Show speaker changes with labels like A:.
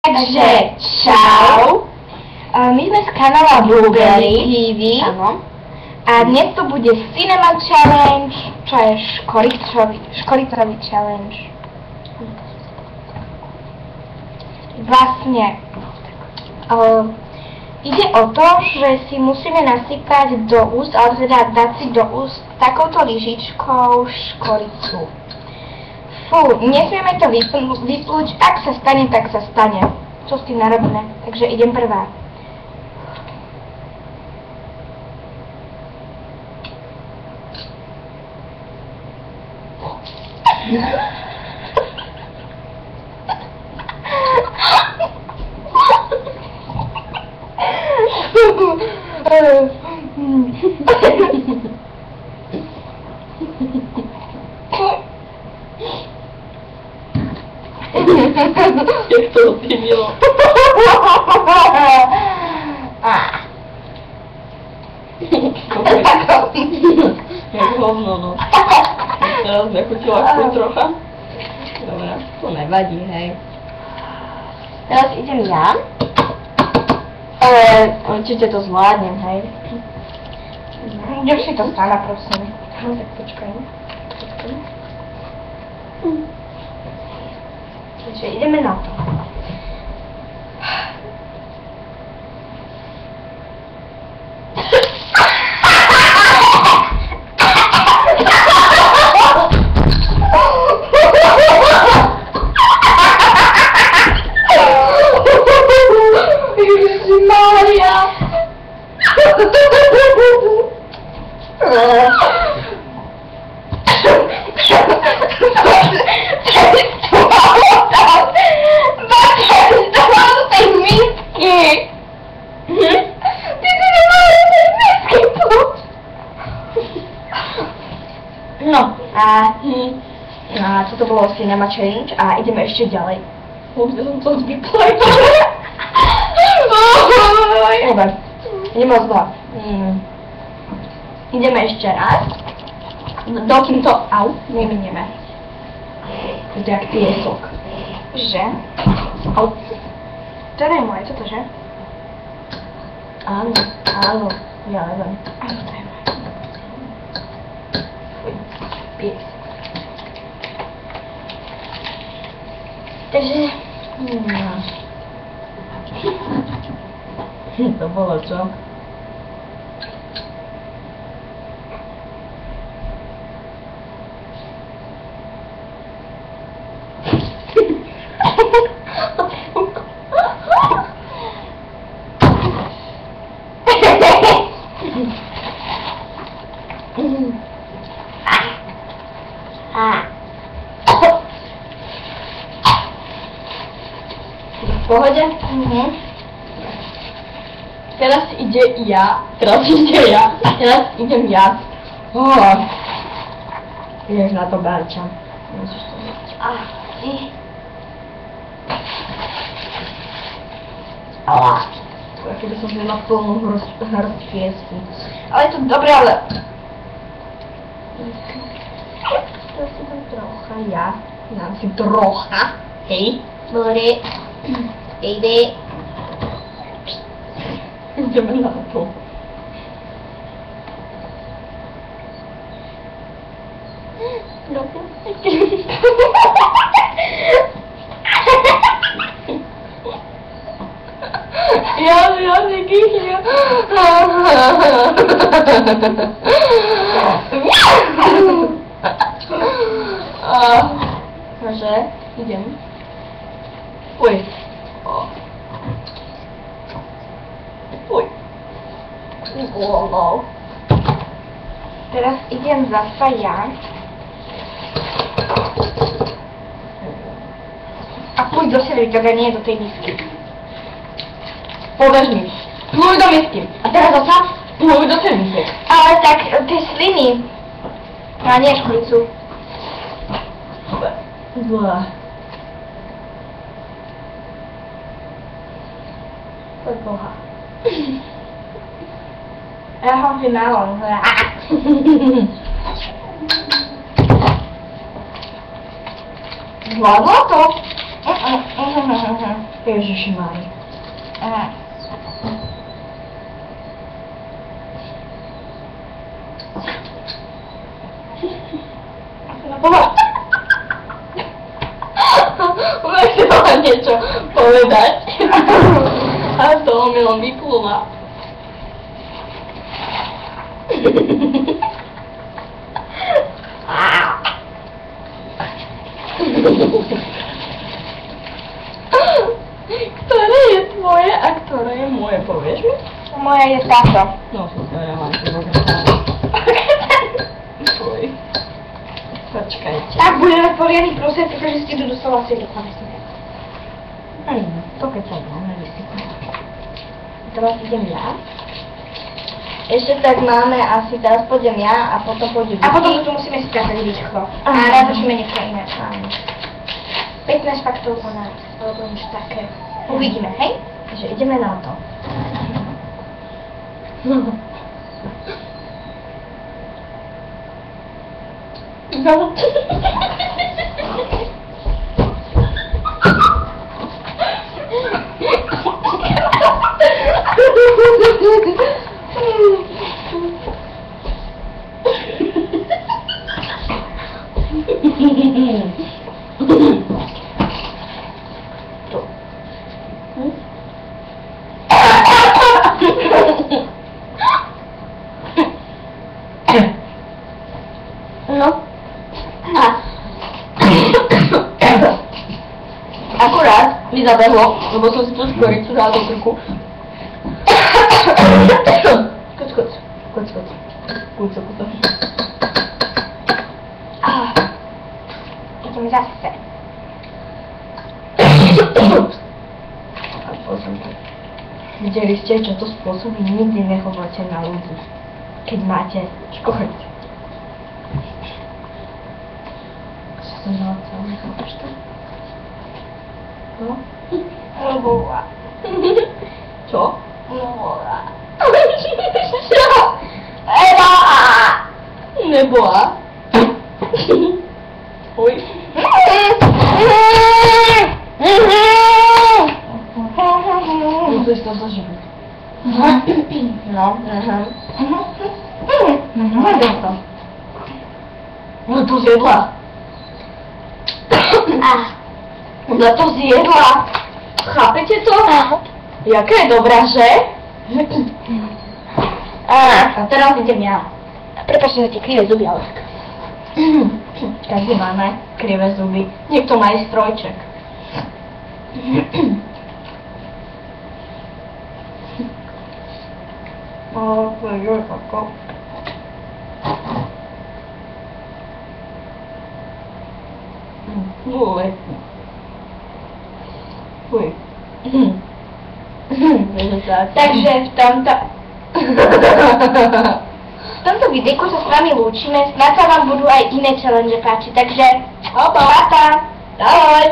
A: Takže čau. My sme z kanála Blueberry TV.
B: Áno.
A: A dnes to bude Cinema Challenge, čo je škoricový challenge. Vlastne ide o to, že si musíme nasypať do úst, ale teda dať si do úst takouto lyžičkou škoricu. Fú, nesmieme to vyplúť, ak sa stane, tak sa stane. Čo s tým narobíme? Takže idem prvá.
B: Jak to odpívilo? Jak hovno, no. Teraz nechutila aspoň trocha. Dobre, to nevadí, hej. Teraz idem ja. Ale určite to zvládnem, hej.
A: Ideš si to sama, prosím. Tak počkaj. Takže ideme na to. Ježišmária! No a toto bolo Cinema Challenge a ideme ešte ďalej.
B: Vôbec som to zbytla.
A: Dobre, ideme od znova. Ideme ešte raz. Dokým to neminieme. To je jak piesok. Že? To je moje, toto, že?
B: Áno, ja neviem.
A: Áno, to je moje. Fuj, pies. Takže...
B: To bolo čo?
A: V pohode?
B: Teraz idem ja. Teraz idem ja. Ideš na to, Barča. Musíš to mať. Keby som si na plnú hrst piesku.
A: Ale je to dobré, ale...
B: Teraz si tam trocha ja. Dám si trocha. Hej.
A: Dobre. Baby.
B: Ideme na to. Ja nekýchňa. Takže, idem. Uj.
A: Teraz idem zasa ja. A pôjď do sebe, teda nie do tej misky.
B: Povedz mi. Pluj do misky. A teraz zasa pluj do tej misky.
A: Ale tak, tie sliny. A nie školicu.
B: Zlá.
A: To je boha. Ja ho vynálom.
B: Zvládla to? Ježišmari.
A: Aha. No povedz.
B: Už si mala niečo povedať. A z toho milom vyplúva. Ktoré je tvoje a ktoré je moje, povieš mi?
A: Moja je táto.
B: No, super, ja mám to tvoj. Počkajte.
A: Ak budeme poriadny prosím, pretože ste tu dostala asi do konečne.
B: To keď sa dáme vysypať.
A: Teraz idem ja. Ešte tak máme asi, teraz pôjdem ja a potom pôjde Vicky. A potom tu musíme si skázať rýchlo. A natočíme niečo iné. Áno. 15 faktov o nás, alebo niečo také. Uvidíme, hej?
B: Takže ideme na to. No. No. Akurát mi zabehlo, lebo som si tú škoricu dala do krku. Kuc, kuc. Kuc, kuc. Kuc, kuc.
A: Ideme zase.
B: A potom to. Videli ste, čo to spôsobí? Nikdy nehovoríte na ľudí, keď máte škoricu. Chápeš to? No?
A: Nebola.
B: Čo?
A: Nebola.
B: Nebola. Uj. Musíš to zažiť. No, Vedel to. No to zjedla. Ona to zjedla. Chápete to? Jaká je dobrá, že? A teraz idem ja.
A: Prepáčte za tie krivé zuby, ale...
B: Každý máme krivé zuby. Niekto má aj strojček. To je ako... Fuj. Fuj.
A: Takže v tomto videjku sa s vami lúčime, snad sa vám budú aj iné challenge páčiť, takže...
B: Opa!
A: Papa!
B: Ahoj!